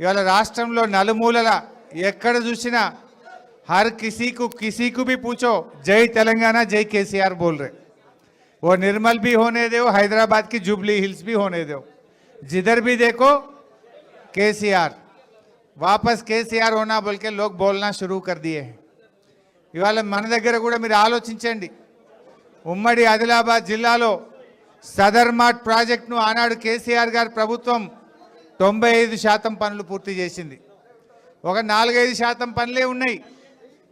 ఇవాళ రాష్ట్రంలో నలుమూలల ఎక్కడ చూసినా हर किसी को भी पूछो जय तेलंगाना जय केसीआर बोल रहे। वो निर्मल भी होने दो, हैदराबाद की जुबली हिल्स भी होने दो, जिधर भी देखो केसीआर, वापस केसीआर होना बोल के लोग बोलना शुरू कर दिए हैं। इवाल मन दग्गर कूडा मीरु आलोचिंचंడి। ఉమ్మడి ఆదిలాబాద్ జిల్లాలో సదర్ మార్ట్ ప్రాజెక్టును ఆనాడు కేసీఆర్ గారి ప్రభుత్వం 95% పనులు పూర్తి చేసింది। ఒక 4-5% పనులే ఉన్నాయి।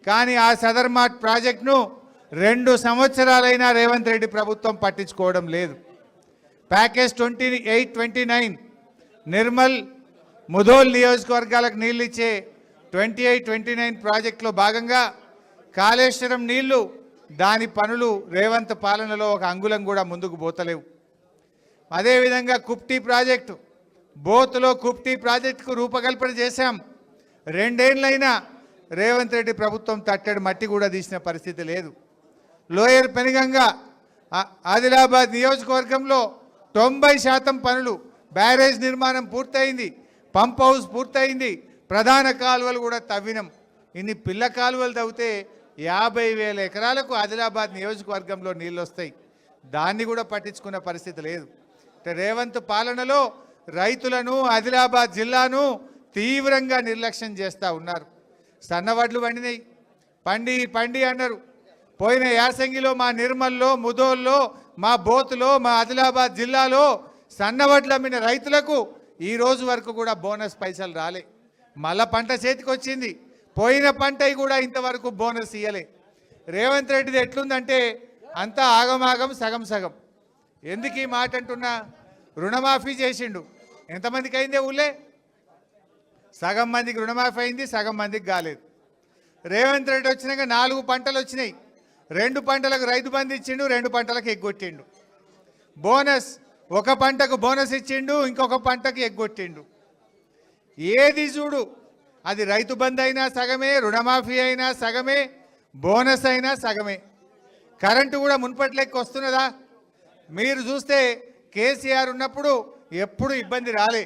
కానీ ఆ సదర్ మార్ట్ ప్రాజెక్టును 2 సంవత్సరాలైనా రేవంత్ రెడ్డి ప్రభుత్వం పట్టించుకోవడం లేదు। ప్యాకేజ్ 28-29 నిర్మల్ ముధోల్ నియోజకవర్గాలకు నీళ్లు ఇచ్చే 28-29 ప్రాజెక్టులో భాగంగా కాళేశ్వరం నీళ్లు దాని పనులు రేవంత్ పాలనలో ఒక అంగుళం కూడా ముందుకు పోతలేవు। అదేవిధంగా కుప్టీ ప్రాజెక్టు, బోత్లో కుప్టీ ప్రాజెక్టుకు రూపకల్పన చేశాం। 2 ఏళ్లైనా రేవంత్ రెడ్డి ప్రభుత్వం తట్టడి మట్టి కూడా తీసిన పరిస్థితి లేదు। లోయర్ పెనుగంగా ఆదిలాబాద్ నియోజకవర్గంలో 90% పనులు, బ్యారేజ్ నిర్మాణం పూర్తయింది, పంప్ హౌస్ పూర్తయింది, ప్రధాన కాలువలు కూడా తవ్వినం। ఇన్ని పిల్ల కాలువలు తవ్వితే 50,000 ఎకరాలకు ఆదిలాబాద్ నియోజకవర్గంలో నీళ్ళు వస్తాయి। దాన్ని కూడా పట్టించుకున్న పరిస్థితి లేదు। రేవంత్ పాలనలో రైతులను, ఆదిలాబాద్ జిల్లాను తీవ్రంగా నిర్లక్ష్యం చేస్తూ ఉన్నారు। సన్నవడ్లు పండినాయి, పండి అన్నారు। పోయిన యాసంగిలో మా నిర్మల్లో, ముధోల్లో, మా బోతులో, మా ఆదిలాబాద్ జిల్లాలో సన్నవడ్లు అమ్మిన రైతులకు ఈ రోజు వరకు కూడా బోనస్ పైసలు రాలే। మళ్ళా పంట చేతికి వచ్చింది, పోయిన పంట కూడా ఇంతవరకు బోనస్ ఇయ్యలే। రేవంత్ రెడ్డిది ఎట్లుందంటే అంతా ఆగమాగం, సగం సగం। ఎందుకు ఈ మాట అంటున్నా? రుణమాఫీ చేసిండు, ఎంతమందికి అయిందే ఊళ్ళే? సగం మందికి రుణమాఫీ అయింది, సగం మందికి కాలేదు। రేవంత్ రెడ్డి వచ్చినాక 4 పంటలు వచ్చినాయి, 2 పంటలకు రైతు బంధు ఇచ్చిండు, 2 పంటలకు ఎగ్గొట్టిండు। బోనస్, ఒక పంటకు బోనస్ ఇచ్చిండు, ఇంకొక పంటకు ఎగ్గొట్టిండు। ఏది చూడు అది రైతు బంధు అయినా సగమే, రుణమాఫీ అయినా సగమే, బోనస్ అయినా సగమే। కరెంటు కూడా మున్పటి లెక్క వస్తున్నదా? మీరు చూస్తే కేసీఆర్ ఉన్నప్పుడు ఎప్పుడు ఇబ్బంది రాలే।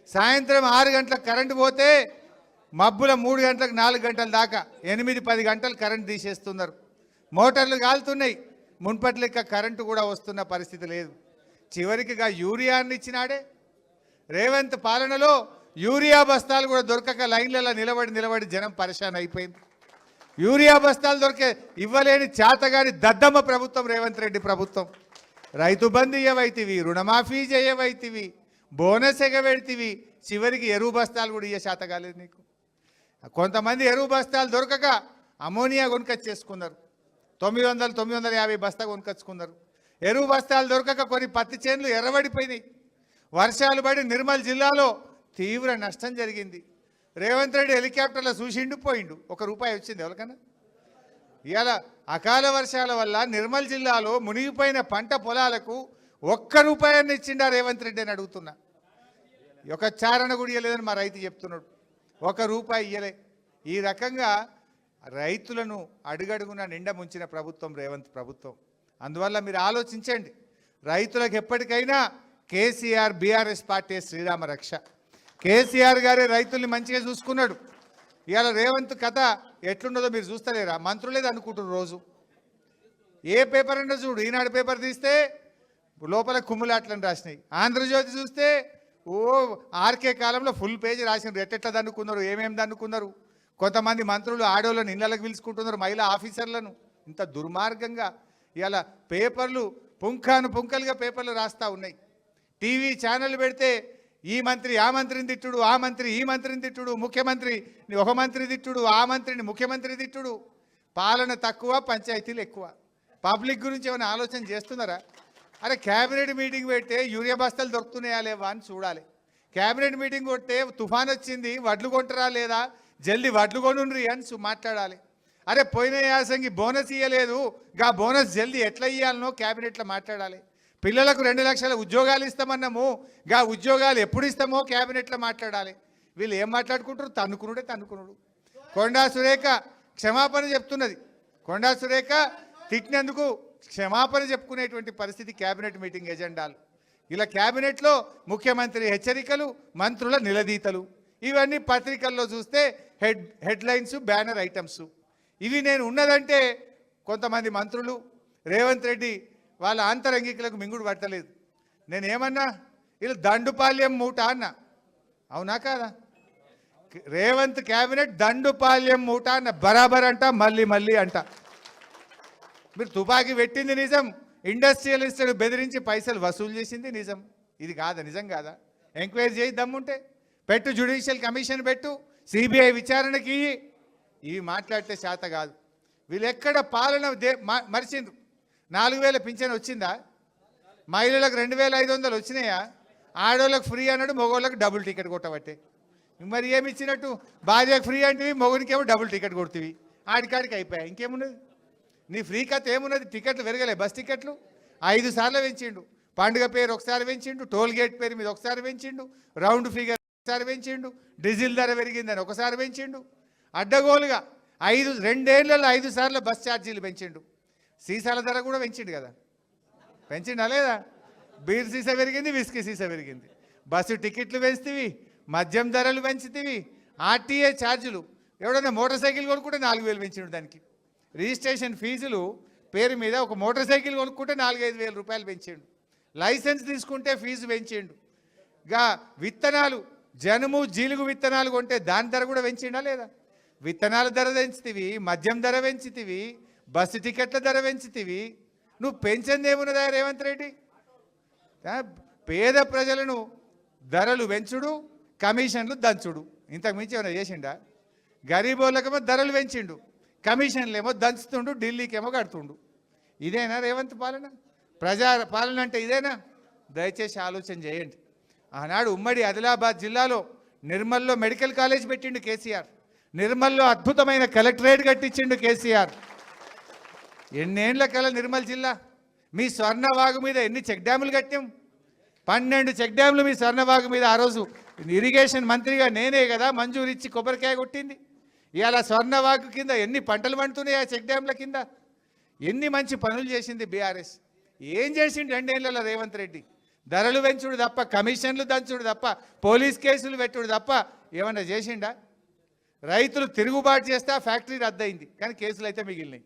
సాయంత్రం 6 గంటలకు కరెంటు పోతే మబ్బుల 3 గంటలకు 4 గంటల దాకా 8-10 గంటలు కరెంటు తీసేస్తున్నారు। మోటార్లు కాలుతున్నాయి, మున్పటి లెక్క కరెంటు కూడా వస్తున్న పరిస్థితి లేదు। చివరికి యూరియాన్ని ఇచ్చినాడే రేవంత్ పాలనలో। యూరియా బస్తాలు కూడా దొరకక లైన్లలో నిలబడి జనం పరేషాన్ అయిపోయింది। యూరియా బస్తాలు ఇవ్వలేని చేతగాని దద్దమ్మ ప్రభుత్వం రేవంత్ రెడ్డి ప్రభుత్వం। రైతు బంధు ఇవ్వైతివి, రుణమాఫీ చేయవైతివి, బోనస్ ఎగబెడితివి, చివరికి ఎరువు బస్తాలు కూడా ఇయ్య శాత కాలేదు నీకు। కొంతమంది ఎరువు బస్తాలు దొరకక అమోనియా కొనుకొచ్చేసుకున్నారు, 900-950 బస్తా కొనుకొచ్చుకున్నారు। ఎరువు బస్తాలు దొరకక కొన్ని పత్తి చేనులు ఎర్రబడిపోయినాయి। వర్షాలు పడి నిర్మల్ జిల్లాలో తీవ్ర నష్టం జరిగింది। రేవంత్ రెడ్డి హెలికాప్టర్లో చూసిండు, పోయిండు, ₹1 వచ్చింది ఎవరికన్నా? ఇవాళ అకాల వర్షాల వల్ల నిర్మల్ జిల్లాలో మునిగిపోయిన పంట పొలాలకు ₹1 ఇచ్చిండా రేవంత్ రెడ్డి అని అడుగుతున్నా। ఒక చారణ కూడా ఇవ్వలేదని మా రైతు చెప్తున్నాడు, ₹1 ఇయ్యలే। ఈ రకంగా రైతులను అడుగడుగున నిండా ముంచిన ప్రభుత్వం రేవంత్ ప్రభుత్వం। అందువల్ల మీరు ఆలోచించండి, రైతులకు ఎప్పటికైనా కేసీఆర్ బీఆర్ఎస్ పార్టీ శ్రీరామ రక్ష। కేసీఆర్ గారే రైతుల్ని మంచిగా చూసుకున్నాడు। ఇవాళ రేవంత్ కథ ఎట్లున్నదో మీరు చూస్తలేరా? మంత్రులేదు అనుకుంటున్నారు రోజు। ఏ పేపర్ అన్నా చూడు, ఈనాడు పేపర్ తీస్తే లోపల కుమ్ములాట్లని రాసినాయి, ఆంధ్రజ్యోతి చూస్తే ఓ ఆర్కే కాలంలో ఫుల్ పేజీ రాసినారు, ఎట్టెట్లా దన్నుకున్నారు, ఏమేమి దన్నుకున్నారు। కొంతమంది మంత్రులు ఆడోళ్ళని ఇళ్ళకి పిలుచుకుంటున్నారు, మహిళా ఆఫీసర్లను। ఇంత దుర్మార్గంగా ఇవాళ పేపర్లు పుంఖానుపుంఖలుగా పేపర్లు రాస్తూ ఉన్నాయి। టీవీ ఛానల్ పెడితే ఈ మంత్రి ఆ మంత్రిని తిట్టుడు, ఆ మంత్రి ఈ మంత్రిని తిట్టుడు, ముఖ్యమంత్రి ఒక మంత్రి తిట్టుడు, ఆ మంత్రిని ముఖ్యమంత్రి తిట్టుడు। పాలన తక్కువ, పంచాయతీలు ఎక్కువ। పబ్లిక్ గురించి ఏమైనా ఆలోచన చేస్తున్నారా? అరే క్యాబినెట్ మీటింగ్ పెడితే యూరియా బస్తాలు దొరుకుతున్నాయా లేవా అని చూడాలి। క్యాబినెట్ మీటింగ్ కొడితే తుఫాన్ వచ్చింది, వడ్లు కొంటరా లేదా, జల్దీ వడ్లు కొనుండ్రి అని మాట్లాడాలి। అరే పోయిన యాసంగి బోనస్ ఇవ్వలేదు, గా బోనస్ జల్దీ ఎట్లా ఇవ్వాలనో క్యాబినెట్లో మాట్లాడాలి। పిల్లలకు 2 లక్షల ఉద్యోగాలు ఇస్తామన్నాము, గా ఉద్యోగాలు ఎప్పుడు ఇస్తామో క్యాబినెట్లో మాట్లాడాలి। వీళ్ళు ఏం మాట్లాడుకుంటారు? తన్నుకునుడు। కొండా సురేఖ క్షమాపణ చెప్తున్నది, కొండా సురేఖ తిట్టినందుకు క్షమాపణ చెప్పుకునేటువంటి పరిస్థితి క్యాబినెట్ మీటింగ్ ఎజెండాలు। ఇలా క్యాబినెట్లో ముఖ్యమంత్రి హెచ్చరికలు, మంత్రుల నిలదీతలు, ఇవన్నీ పత్రికల్లో చూస్తే హెడ్లైన్స్ బ్యానర్ ఐటమ్స్. ఇవి నేను ఉన్నదంటే కొంతమంది మంత్రులు రేవంత్ రెడ్డి వాళ్ళ ఆంతరంగికులకు మింగుడు పట్టలేదు. నేనేమన్నా వీళ్ళు దండుపాల్యం మూట అన్న, అవునా కాదా? రేవంత్ క్యాబినెట్ దండుపాల్యం మూట అన్న, బరాబర్ అంట, మళ్ళీ మళ్ళీ అంట. మీరు తుపాకీ పెట్టింది నిజం, ఇండస్ట్రియలిస్టులు బెదిరించి పైసలు వసూలు చేసింది నిజం. ఇది కాదా? నిజం కాదా? ఎంక్వైరీ చేయి, దమ్ముంటే పెట్టు, జ్యుడిషియల్ కమిషన్ పెట్టు, సిబిఐ విచారణకి. ఇవి మాట్లాడితే శాత కాదు. వీళ్ళు ఎక్కడ పాలన మరిచిండ్రు. 4000 పింఛన్ వచ్చిందా? మహిళలకు 2500 వచ్చినాయా? ఆడోళ్ళకి ఫ్రీ అన్నాడు, మగవాళ్ళకి డబుల్ టికెట్ కొట్టబట్టే. మరి ఏమి ఇచ్చినట్టు? భార్యకు ఫ్రీ అంటివి, మగనికేమో డబుల్ టికెట్ కొడుతుంది. ఆడికాడికి అయిపోయాయి. ఇంకేమున్నది నీ ఫ్రీ కథ? ఏమున్నది? టికెట్లు పెరగలే, బస్ టికెట్లు 5 సార్లు పెంచిండు. పండుగ పేరు ఒకసారి పెంచిండు, టోల్ గేట్ పేరు మీద ఒకసారి పెంచిండు, రౌండ్ ఫిగర్ ఒకసారి పెంచిండు, డీజిల్ ధర పెరిగిందని ఒకసారి పెంచిండు. అడ్డగోలుగా 2 ఏళ్లలో 5 సార్లు బస్ ఛార్జీలు పెంచిండు. సీసాల ధర కూడా పెంచిండు కదా, పెంచిండా లేదా? బీర్ సీసా పెరిగింది, విస్కీ సీసా పెరిగింది. బస్సు టికెట్లు పెంచుతీవి, మద్యం ధరలు పెంచుతీవి, ఆర్టీఏ ఛార్జీలు. ఎవడన్నా మోటార్ సైకిల్ కొనుక్కుంటే 4000 పెంచిండు. దానికి రిజిస్ట్రేషన్ ఫీజులు పేరు మీద ఒక మోటార్ సైకిల్ కొనుక్కుంటే 4-5 వేల రూపాయలు పెంచిండు. లైసెన్స్ తీసుకుంటే ఫీజు పెంచిండు. విత్తనాలు, జనుము జీలుగు విత్తనాలు కొంటే దాని ధర కూడా పెంచిండా లేదా? విత్తనాల ధర పెంచుతీవి, మద్యం ధర పెంచుతీవి, బస్సు టికెట్ల ధర పెంచుతీవి. నువ్వు పెంచింది ఏమున్నదా రేవంత్ రెడ్డి? పేద ప్రజలను ధరలు పెంచుడు, కమిషన్లు దంచుడు. ఇంతకు మించి ఏమైనా చేసిండా? గరీబోళ్ళకేమో ధరలు పెంచిండు, కమిషన్లు ఏమో దంచుతుండు, ఢిల్లీకేమో కడుతుండు. ఇదేనా రేవంత్ పాలన? ప్రజా పాలన అంటే ఇదేనా? దయచేసి ఆలోచన చేయండి. ఆనాడు ఉమ్మడి ఆదిలాబాద్ జిల్లాలో నిర్మల్లో మెడికల్ కాలేజ్ పెట్టిండు కేసీఆర్. నిర్మల్లో అద్భుతమైన కలెక్టరేట్ కట్టించిండు కేసీఆర్. ఎన్నేళ్ల కల నిర్మల్ జిల్లా? మీ స్వర్ణవాగు మీద ఎన్ని చెక్ డ్యాములు కట్టాం? 12 చెక్ డ్యాములు మీ స్వర్ణవాగు మీద. ఆ రోజు ఇరిగేషన్ మంత్రిగా నేనే కదా మంజూరు ఇచ్చి కొబ్బరికాయ కొట్టింది. ఇవాళ స్వర్ణవాగు కింద ఎన్ని పంటలు పండుతున్నాయి ఆ చెక్ డ్యామ్ల కింద. ఎన్ని మంచి పనులు చేసింది బీఆర్ఎస్. ఏం చేసిండు 2 ఏళ్లలో రేవంత్ రెడ్డి? ధరలు పెంచుడు తప్ప, కమిషన్లు దంచుడు తప్ప, పోలీస్ కేసులు పెట్టుడు తప్ప ఏమన్నా చేసిండా? రైతులు తిరుగుబాటు చేస్తే ఆ ఫ్యాక్టరీ రద్దయింది, కానీ కేసులు అయితే మిగిలినాయి.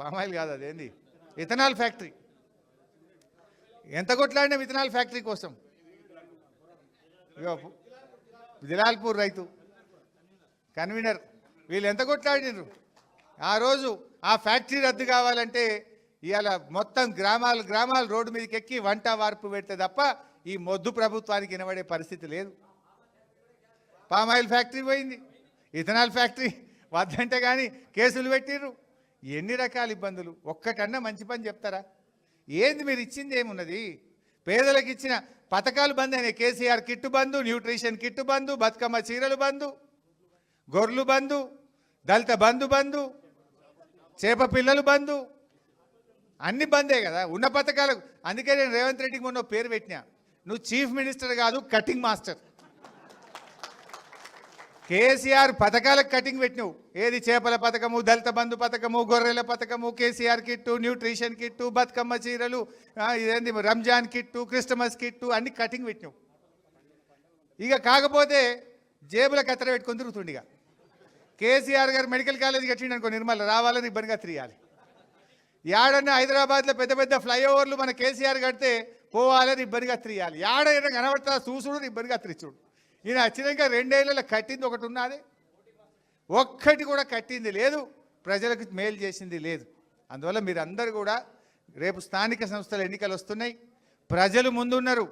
పామాయిల్ కాదు, అదేంది ఇథనాల్ ఫ్యాక్టరీ. ఎంత కొట్లాడినా ఇథనాల్ ఫ్యాక్టరీ కోసం. దిలాల్పూర్ రైతు కన్వీనర్ వీళ్ళు ఎంత కొట్లాడినరు ఆ రోజు. ఆ ఫ్యాక్టరీ రద్దు కావాలంటే ఇవాళ మొత్తం గ్రామాలు రోడ్డు మీదకి ఎక్కి వంట వార్పు పెడితే తప్ప ఈ మొద్దు ప్రభుత్వానికి వినబడే పరిస్థితి లేదు. పామాయిల్ ఫ్యాక్టరీ పోయింది, ఇథనాల్ ఫ్యాక్టరీ వద్దంటే కానీ కేసులు పెట్టిర్రు. ఎన్ని రకాల ఇబ్బందులు. ఒక్కటన్నా మంచి పని చెప్తారా? ఏంది మీరు ఇచ్చింది ఏమున్నది? పేదలకు ఇచ్చిన పథకాలు బంద్ అయినాయి. కేసీఆర్ కిట్టు బంధు, న్యూట్రిషన్ కిట్టు బంధు, బతుకమ్మ చీరలు బంధు, గొర్రెలు బంధు, దళిత బంధు, చేప పిల్లలు బంధు, అన్ని బందే కదా ఉన్న పథకాలకు. అందుకే నేను రేవంత్ రెడ్డికి మొన్న పేరు పెట్టినా, నువ్వు చీఫ్ మినిస్టర్ కాదు, కటింగ్ మాస్టర్. కేసీఆర్ పథకాలకు కటింగ్ పెట్టినావు. ఏది? చేపల పథకము, దళిత బంధు పథకము, గొర్రెల పథకము, KCR kit, nutrition kit, Bathukamma చీరలు, ఇదేంది రంజాన్ కిట్టు, క్రిస్టమస్ కిట్టు, అన్ని కటింగ్ పెట్టినావు. ఇక కాకపోతే జేబుల కత్తెర పెట్టుకొని తిరుగుతుండిగా. కేసీఆర్ గారు మెడికల్ కాలేజ్ కట్టిండు అనుకో, నిర్మల్ రావాలని ఇబ్బందిగా తిరగాలి. యాడన్నా హైదరాబాద్లో పెద్ద ఫ్లైఓవర్లు మన కేసీఆర్ కడితే పోవాలని ఇబ్బందిగా తిరగాలి. యాడైనా కనబడతా చూసుడు, ఇబ్బందిగా తిరిచుడు. ఈయన వచ్చినాక 2 ఏళ్లలో కట్టింది ఒకటి ఉన్నది, ఒక్కటి కూడా కట్టింది లేదు, ప్రజలకు మేలు చేసింది లేదు. అందువల్ల మీరందరూ కూడా రేపు స్థానిక సంస్థల ఎన్నికలు వస్తున్నాయి, ప్రజలు ముందున్నారు.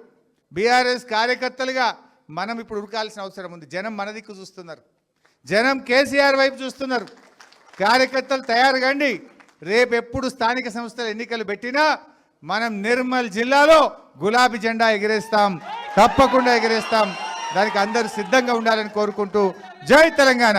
బీఆర్ఎస్ కార్యకర్తలుగా మనం ఇప్పుడు ఉడకాల్సిన అవసరం ఉంది. జనం మన దిక్కు చూస్తున్నారు, జనం కేసీఆర్ వైపు చూస్తున్నారు. కార్యకర్తలు తయారు కండి. రేపు ఎప్పుడు స్థానిక సంస్థల ఎన్నికలు పెట్టినా మనం నిర్మల్ జిల్లాలో గులాబీ జెండా ఎగిరేస్తాం, తప్పకుండా ఎగిరేస్తాం. దానికి అందరూ సిద్ధంగా ఉండాలని కోరుకుంటూ జై తెలంగాణ.